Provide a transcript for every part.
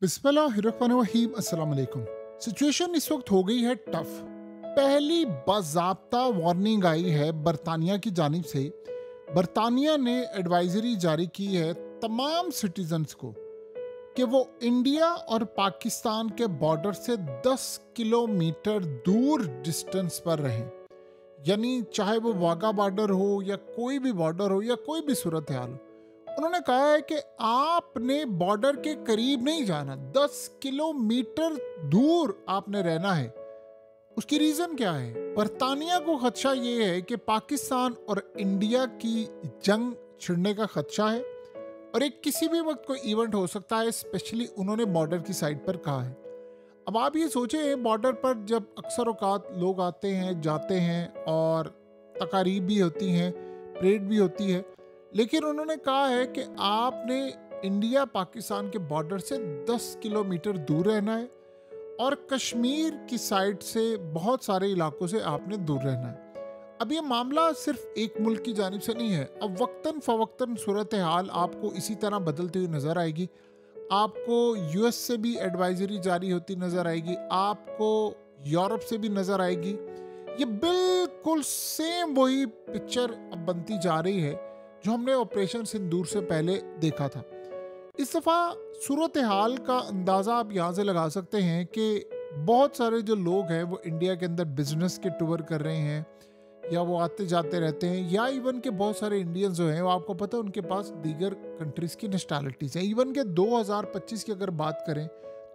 बिस्मिल्लाहिर्रहमानिर्रहीम। अस्सलाम वालेकुम। सिचुएशन इस वक्त हो गई है टफ। पहली बाज़ाब्ता वार्निंग आई है बरतानिया की जानिब से। बरतानिया ने एडवाइजरी जारी की है तमाम सिटीजन्स को कि वो इंडिया और पाकिस्तान के बॉर्डर से 10 किलोमीटर दूर डिस्टेंस पर रहें। यानी चाहे वो वाघा बॉर्डर हो या कोई भी बॉर्डर हो या कोई भी सूरत हाल हो, उन्होंने कहा है कि आपने बॉर्डर के करीब नहीं जाना, 10 किलोमीटर दूर आपने रहना है। उसकी रीजन क्या है? बरतानिया को खदशा ये है कि पाकिस्तान और इंडिया की जंग छिड़ने का खदशा है और एक किसी भी वक्त कोई इवेंट हो सकता है, स्पेशली उन्होंने बॉर्डर की साइड पर कहा है। अब आप ये सोचें, बॉर्डर पर जब अक्सर औकात लोग आते हैं जाते हैं और तकारीब भी होती हैं, परेड भी होती है, लेकिन उन्होंने कहा है कि आपने इंडिया पाकिस्तान के बॉर्डर से 10 किलोमीटर दूर रहना है और कश्मीर की साइड से बहुत सारे इलाकों से आपने दूर रहना है। अब ये मामला सिर्फ एक मुल्क की जानिब से नहीं है। अब वक्तन फ़वक्तन सूरत हाल आपको इसी तरह बदलती हुई नज़र आएगी। आपको यूएस से भी एडवाइजरी जारी होती नज़र आएगी, आपको यूरोप से भी नज़र आएगी। ये बिल्कुल सेम वही पिक्चर अब बनती जा रही है जो हमने ऑपरेशन सिंदूर से पहले देखा था। इस दफ़ा सूरत हाल का अंदाज़ा आप यहाँ से लगा सकते हैं कि बहुत सारे जो लोग हैं वो इंडिया के अंदर बिजनेस के टूर कर रहे हैं या वो आते जाते रहते हैं, या इवन के बहुत सारे इंडियंस जो हैं वो आपको पता है उनके पास दीगर कंट्रीज़ की नेशनैलिटीज़ हैं। इवन के 2025 की अगर बात करें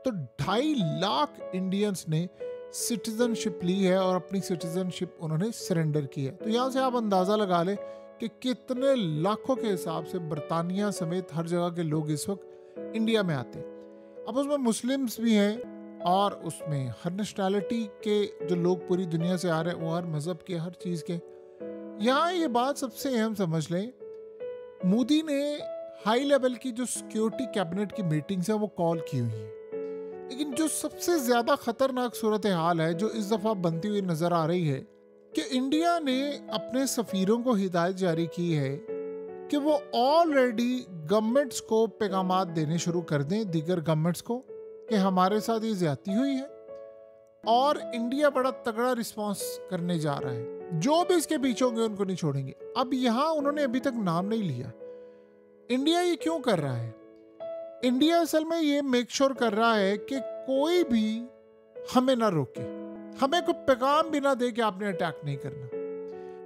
तो 2.5 लाख इंडियंस ने सिटीजनशिप ली है और अपनी सिटीजनशिप उन्होंने सरेंडर की है। तो यहाँ से आप अंदाज़ा लगा लें कि कितने लाखों के हिसाब से बरतानिया समेत हर जगह के लोग इस वक्त इंडिया में आते हैं। अब उसमें मुस्लिम्स भी हैं और उसमें हर नेशनैलिटी के जो लोग पूरी दुनिया से आ रहे हैं, वो हर मज़हब के, हर चीज़ के। यहाँ ये बात सबसे अहम समझ लें, मोदी ने हाई लेवल की जो सिक्योरिटी कैबिनेट की मीटिंग्स है वो कॉल की हुई है, लेकिन जो सबसे ज़्यादा ख़तरनाक सूरत हाल है जो इस दफ़ा बनती हुई नज़र आ रही है कि इंडिया ने अपने सफ़ीरों को हिदायत जारी की है कि वो ऑलरेडी गवर्नमेंट्स को पैगामात देने शुरू कर दें, दीगर गवर्नमेंट्स को, कि हमारे साथ ये ज्यादती हुई है और इंडिया बड़ा तगड़ा रिस्पांस करने जा रहा है। जो भी इसके पीछे होंगे उनको नहीं छोड़ेंगे। अब यहाँ उन्होंने अभी तक नाम नहीं लिया। इंडिया ये क्यों कर रहा है? इंडिया असल में ये मेक श्योर कर रहा है कि कोई भी हमें ना रोके, हमें कोई पैगाम भी ना दे कि आपने अटैक नहीं करना,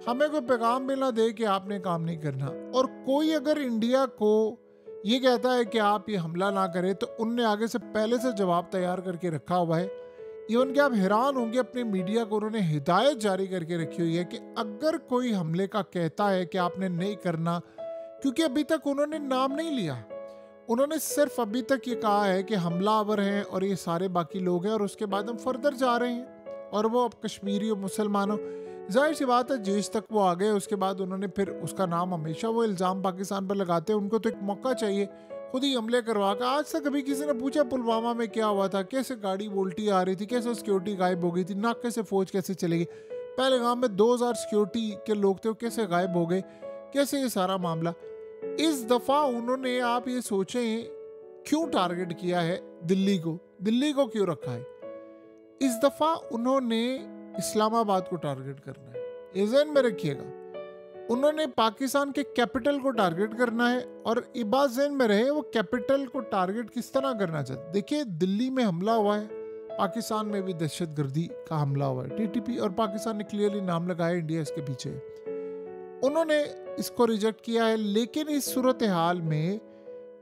हमें कोई पैगाम भी ना दे कि आपने काम नहीं करना। और कोई अगर इंडिया को ये कहता है कि आप ये हमला ना करें तो उनने आगे से पहले से जवाब तैयार करके रखा हुआ है। इवन कि आप हैरान होंगे, अपने मीडिया को उन्होंने हिदायत जारी करके रखी हुई है कि अगर कोई हमले का कहता है कि आपने नहीं करना, क्योंकि अभी तक उन्होंने नाम नहीं लिया, उन्होंने सिर्फ अभी तक ये कहा है कि हमलावर हैं और ये सारे बाकी लोग हैं, और उसके बाद हम फर्दर जा रहे हैं और वो अब कश्मीरी और मुसलमानों, जाहिर सी बात है जेश तक वो आ गए। उसके बाद उन्होंने फिर उसका नाम, हमेशा वो इल्ज़ाम पाकिस्तान पर लगाते हैं, उनको तो एक मौका चाहिए खुद ही हमले करवा कर। आज तक कभी किसी ने पूछा पुलवामा में क्या हुआ था, कैसे गाड़ी वोल्टी आ रही थी, कैसे सिक्योरिटी गायब हो गई थी, नाके से फौज कैसे चली गई, पहलगाम में 2000 सिक्योरिटी के लोग थे वो कैसे गायब हो गए, कैसे ये सारा मामला। इस दफ़ा उन्होंने, आप ये सोचें, क्यों टारगेट किया है दिल्ली को? दिल्ली को क्यों रखा है? इस दफ़ा उन्होंने इस्लामाबाद को टारगेट करना है, ये ज़हन में रखिएगा। उन्होंने पाकिस्तान के कैपिटल को टारगेट करना है, और ये बात ज़हन में रहे वो कैपिटल को टारगेट किस तरह करना चाहते। देखिए, दिल्ली में हमला हुआ है, पाकिस्तान में भी दहशतगर्दी का हमला हुआ है, टीटीपी, और पाकिस्तान ने क्लियरली नाम लगाया, इंडिया इसके पीछे है। उन्होंने इसको रिजेक्ट किया है, लेकिन इस सूरत हाल में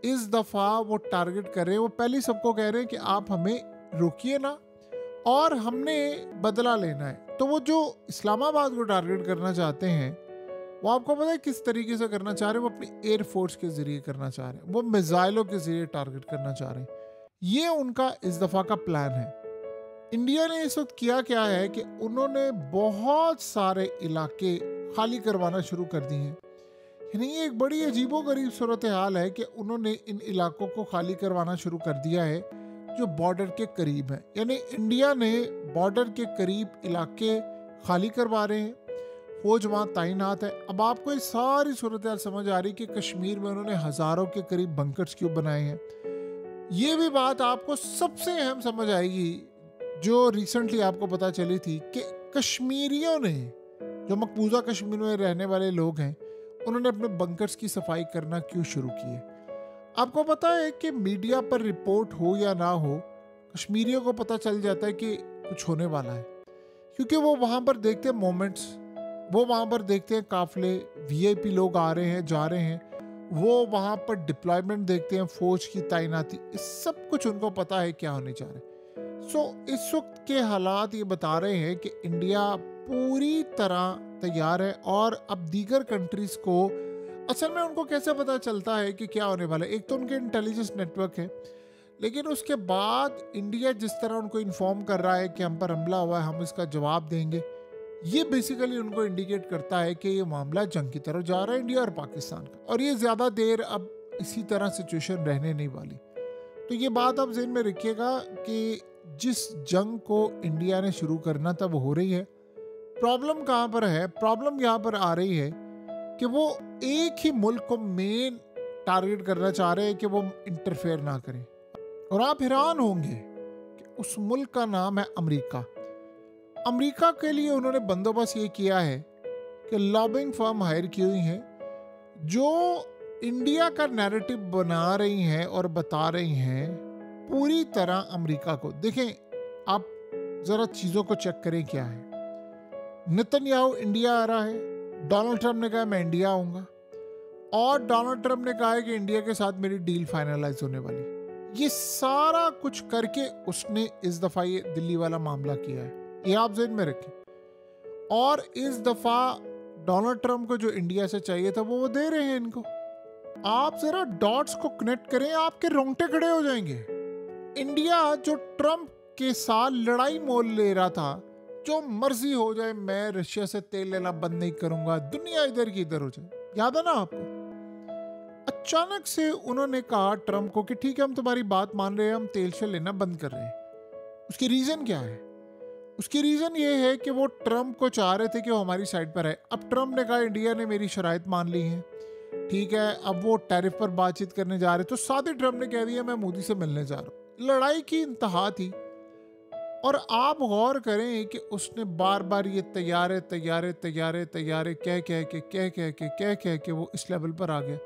इस दफ़ा वो टारगेट कर रहे हैं। वो पहले सबको कह रहे हैं कि आप हमें रोकिए ना और हमने बदला लेना है। तो वो जो इस्लामाबाद को टारगेट करना चाहते हैं, वो आपको पता है किस तरीके से करना चाह रहे हैं? वो अपनी एयरफोर्स के जरिए करना चाह रहे हैं, वो मिसाइलों के जरिए टारगेट करना चाह रहे हैं। ये उनका इस दफ़ा का प्लान है। इंडिया ने इस वक्त किया क्या है कि उन्होंने बहुत सारे इलाके खाली करवाना शुरू कर दिए हैं। यानी ये एक बड़ी अजीबोगरीब सूरत हाल है कि उन्होंने इन इलाकों को खाली करवाना शुरू कर दिया है जो बॉर्डर के करीब है। यानी इंडिया ने बॉर्डर के करीब इलाके खाली करवा रहे हैं, फौज वहाँ तैनात है। अब आपको ये सारी सूरत हाल समझ आ रही कि कश्मीर में उन्होंने हज़ारों के करीब बंकर्स क्यों बनाए हैं। ये भी बात आपको सबसे अहम समझ आएगी जो रिसेंटली आपको पता चली थी कि कश्मीरियों ने, जो मकबूजा कश्मीर में रहने वाले लोग हैं, उन्होंने अपने बंकर्स की सफाई करना क्यों शुरू की है। आपको पता है कि मीडिया पर रिपोर्ट हो या ना हो, कश्मीरियों को पता चल जाता है कि कुछ होने वाला है, क्योंकि वो वहाँ पर देखते हैं मोमेंट्स, वो वहाँ पर देखते हैं काफले, वीआईपी लोग आ रहे हैं जा रहे हैं, वो वहाँ पर डिप्लॉयमेंट देखते हैं, फौज की तैनाती, इस सब कुछ उनको पता है क्या होने जा रहा है। सो इस वक्त के हालात ये बता रहे हैं कि इंडिया पूरी तरह तैयार है, और अब दीगर कंट्रीज को असल में उनको कैसे पता चलता है कि क्या होने वाला है। एक तो उनके इंटेलिजेंस नेटवर्क है, लेकिन उसके बाद इंडिया जिस तरह उनको इन्फॉर्म कर रहा है कि हम पर हमला हुआ है, हम इसका जवाब देंगे, ये बेसिकली उनको इंडिकेट करता है कि ये मामला जंग की तरफ जा रहा है इंडिया और पाकिस्तान का, और ये ज़्यादा देर अब इसी तरह सिचुएशन रहने नहीं वाली। तो ये बात आप ज़हन में रखिएगा कि जिस जंग को इंडिया ने शुरू करना था वो हो रही है। प्रॉब्लम कहाँ पर है? प्रॉब्लम यहाँ पर आ रही है कि वो एक ही मुल्क को मेन टारगेट करना चाह रहे हैं कि वो इंटरफेयर ना करें, और आप हैरान होंगे कि उस मुल्क का नाम है अमेरिका। अमेरिका के लिए उन्होंने बंदोबस्त ये किया है कि लॉबिंग फर्म हायर की हुई हैं जो इंडिया का नैरेटिव बना रही हैं और बता रही हैं पूरी तरह अमेरिका को। देखें, आप जरा चीज़ों को चेक करें क्या है। नेतन्याहू इंडिया आ रहा है, डोनाल्ड ट्रंप ने कहा मैं इंडिया आऊँगा, और डोनाल्ड ट्रंप ने कहा है कि इंडिया के साथ मेरी डील फाइनलाइज होने वाली। ये सारा कुछ करके उसने इस दफ़ा ये दिल्ली वाला मामला किया है, ये आप ज़हन में रखें। और इस दफ़ा डोनाल्ड ट्रंप को जो इंडिया से चाहिए था वो दे रहे हैं इनको। आप ज़रा डॉट्स को कनेक्ट करें, आपके रोंगटे खड़े हो जाएंगे। इंडिया जो ट्रंप के साथ लड़ाई मोल ले रहा था, जो मर्जी हो जाए मैं रशिया से तेल लेना बंद नहीं करूंगा, दुनिया इधर की इधर हो जाए, याद है ना आपको? अचानक से उन्होंने कहा ट्रंप को कि ठीक है हम तुम्हारी बात मान रहे हैं, हम तेल से लेना बंद कर रहे हैं। उसकी रीजन क्या है? उसकी रीजन ये है कि वो ट्रंप को चाह रहे थे कि वो हमारी साइड पर है। अब ट्रंप ने कहा इंडिया ने मेरी शराइत मान ली है, ठीक है, अब वो टैरिफ पर बातचीत करने जा रहे, तो साथ ही ट्रंप ने कह दिया मैं मोदी से मिलने जा रहा हूँ। लड़ाई की इंतहा थी। और आप गौर करें कि उसने बार बार ये तैयारे तैयारे तैयारे तैयारे कह के वो इस लेवल पर आ गया।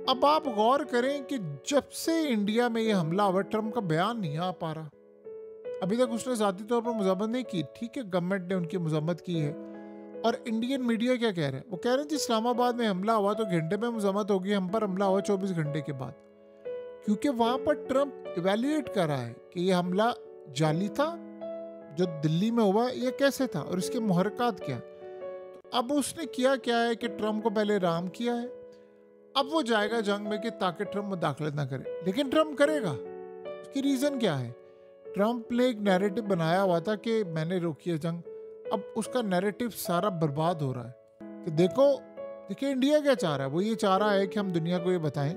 अब आप गौर करें कि जब से इंडिया में ये हमला हुआ, ट्रंप का बयान नहीं आ पा रहा। अभी तक उसने ज़ाती तौर पर मजम्मत नहीं की, ठीक है, गवर्नमेंट ने उनकी मजम्मत की है। और इंडियन मीडिया क्या कह रहे हैं? वो कह रहे हैं जी इस्लामाबाद में हमला हुआ तो घंटे में मजम्मत होगी, हम पर हमला हुआ 24 घंटे के बाद, क्योंकि वहाँ पर ट्रंप इवेल्युएट कर रहा है कि ये हमला जाली था जो दिल्ली में हुआ, ये कैसे था और इसके मुहर्रकात क्या। तो अब उसने किया क्या है कि ट्रंप को पहले राम किया है, अब वो जाएगा जंग में कि ताकि ट्रंप मुदाखलत ना करे। लेकिन ट्रंप करेगा, उसकी रीज़न क्या है? ट्रंप ने एक नैरेटिव बनाया हुआ था कि मैंने रोकी है जंग। अब उसका नैरेटिव सारा बर्बाद हो रहा है कि देखिए इंडिया क्या चाह रहा है। वो ये चाह रहा है कि हम दुनिया को ये बताएं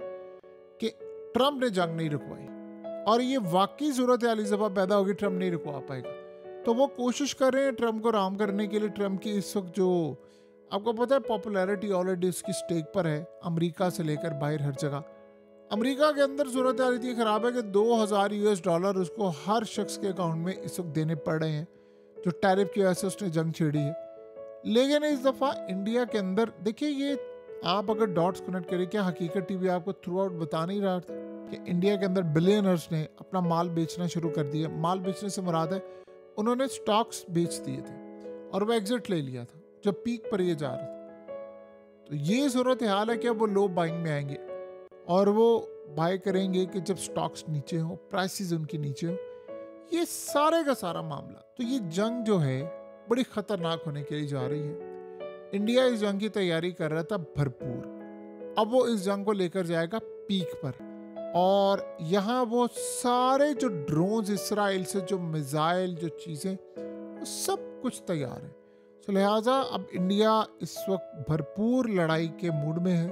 कि ट्रंप ने जंग नहीं रुकवाई, और ये वाकई सूरत हाल इस दफ़ा पैदा होगी, ट्रंप नहीं रुकवा पाएगा। तो वो कोशिश कर रहे हैं ट्रंप को राम करने के लिए। ट्रंप की इस वक्त जो आपको पता है पॉपुलैरिटी ऑलरेडी उसकी स्टेक पर है, अमेरिका से लेकर बाहर हर जगह। अमेरिका के अंदर सूरत हाल इतनी ख़राब है कि $2000 उसको हर शख्स के अकाउंट में इस वक्त देने पड़ रहे हैं, जो टैरिफ की वजह से उसने जंग छेड़ी है। लेकिन इस दफ़ा इंडिया के अंदर देखिए, ये आप अगर डॉट्स कनेक्ट करें, क्या हकीकत टीवी आपको थ्रू आउट बता नहीं रहा था कि इंडिया के अंदर बिलियनर्स ने अपना माल बेचना शुरू कर दिया। माल बेचने से मुराद है उन्होंने स्टॉक्स बेच दिए थे और वो एग्जिट ले लिया था जब पीक पर ये जा रहा था। तो ये सूरत हाल है कि अब वो लो बाइंग में आएंगे और वो बाय करेंगे कि जब स्टॉक्स नीचे हो, प्राइसेस उनके नीचे हो। ये सारे का सारा मामला, तो ये जंग जो है बड़ी ख़तरनाक होने के लिए जा रही है। इंडिया इस जंग की तैयारी कर रहा था भरपूर, अब वो इस जंग को लेकर जाएगा पीक पर, और यहाँ वो सारे जो ड्रोन्स, इसराइल से जो मिसाइल, जो चीज़ें, वो सब कुछ तैयार है। तो लिहाजा अब इंडिया इस वक्त भरपूर लड़ाई के मूड में है,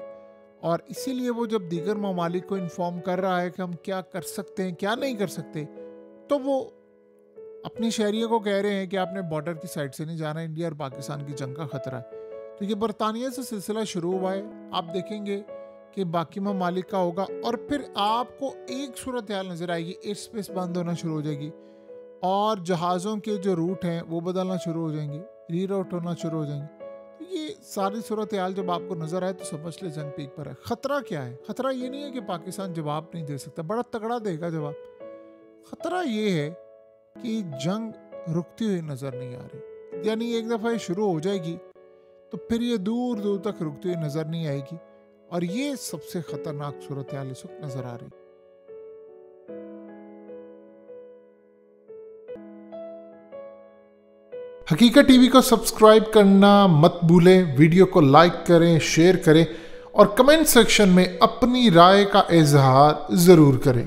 और इसीलिए वो जब दीगर ममालिक को इन्फॉर्म कर रहा है कि हम क्या कर सकते हैं क्या नहीं कर सकते, तो वो अपनी शहरियों को कह रहे हैं कि आपने बॉर्डर की साइड से नहीं जाना, इंडिया और पाकिस्तान की जंग का खतरा है। तो ये बरतानिया से सिलसिला शुरू हुआ है। आप देखेंगे कि बाकी ममालिक का होगा, और फिर आपको एक सूरत हाल नज़र आएगी, एयर स्पेस बंद होना शुरू हो जाएगी और जहाज़ों के जो रूट हैं वो बदलना शुरू हो जाएंगे, रीरूट होना शुरू हो जाएंगे। तो ये सारी सूरत हाल जब आपको नज़र आए तो समझ ले जंग पीक पर है। ख़तरा क्या है? ख़तरा ये नहीं है कि पाकिस्तान जवाब नहीं दे सकता, बड़ा तगड़ा देगा जवाब। ख़तरा ये है कि जंग रुकती हुई नज़र नहीं आ रही, यानी एक दफ़ा ये शुरू हो जाएगी तो फिर ये दूर दूर तक रुकती हुई नज़र नहीं आएगी, और ये सबसे ख़तरनाक सूरत हाल इस वक्त नज़र आ रही। हकीकत टीवी को सब्सक्राइब करना मत भूलें, वीडियो को लाइक करें, शेयर करें और कमेंट सेक्शन में अपनी राय का इजहार ज़रूर करें।